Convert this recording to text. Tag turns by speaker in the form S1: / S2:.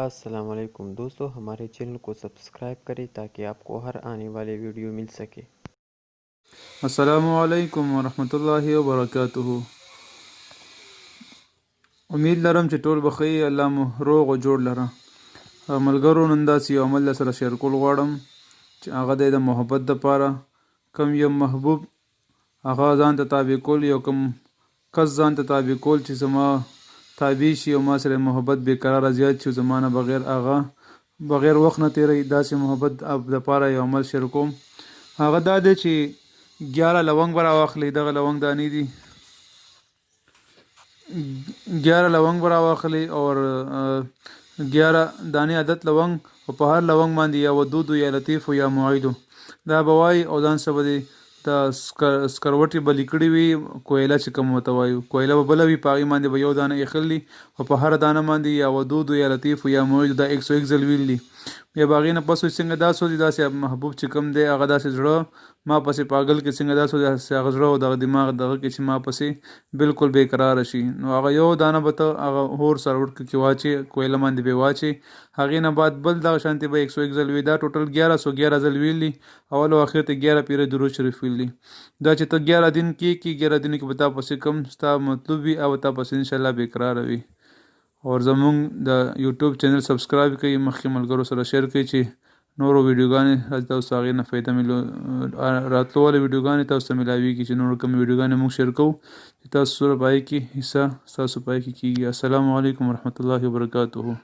S1: अस्सलाम वालेकुम दोस्तों, हमारे चैनल को सब्सक्राइब करें ताकि आपको हर आने वाले वीडियो मिल सके।
S2: अस्सलामुअलैकुम वरहमतुल्लाहि वबरकातुहू। امید لرم چې ټول بخی الله مو روغ او جوړ لره. ملګرو نن داسې یو عمل سره شیر کول غواړم چې هغه دی د محبت دپاره. کم یو محبوب هغه ځان ته تابع کول، یو کم کس ځان ته تابع کول چې زما تابع شي او ما سره محبت بېقراره زیات شي، زما نه بغیر هغه بغیر وخت نه تېروي. داسې محبت دپاره یو عمل شیر کوم. هغه دا دی چې 11 لونګ به راواخلئ. دغه لونګ دانې دي 11 لونګ به راواخلئ اور 11 دانې عدد لونګ، او په هر لونګ باندې یا ودود یا لطیف یا معید دا به وایي، او ځان څه به دی د سکروټې به لیکلي وي، کویله چې کوم ورته وایو، کویله به بله وي، په هغې باندې به یو دانه ایښلي او په هره دانه باندې یا ودود یا لطیف یا معید دا 101 ځل ویلي. بیا به هغې نه پس څنګه دا سوځي، داسې محبوب چې کوم دی هغه داسې زړه ما پسې پاگل کې څنګه دا سوځي، داسې هغه زړه او دغه دماغ دغه کې چې ما پسې بالکل بېقراره شي. نو هغه یو دانه به ته هغه اور سروټ کې واچې، کویله باندې به یې واچې، هغې نه بعد بل دغه شانتې به 101 ځل وي. دا ټوټل 1111 ځل ویلي، اول او اخر ته 11 پیره درود شریف ویلي. دا چې ته 11 دن کې 11 دنو کې به تا پسې کوم ستا مطلوب وي او تا پسې انشاءالله بېقراره وي. اور زمونږ د یوټیوب چینل سبسکرایب کړئ، مخکې ملګرو سره شیر کړئ چې نورو ویډیوګانې تاسو هغې نه فایده راتلو والی ویډیوګانې تاسو ته میلاویږي، چې نور کومې ویډیوګانې موږ شیر کوو چې تاسو سره په هغې کې حصه ستاسو په هغې کې کېږي. السلام علیکم ورحمة الله وبرکاتہ.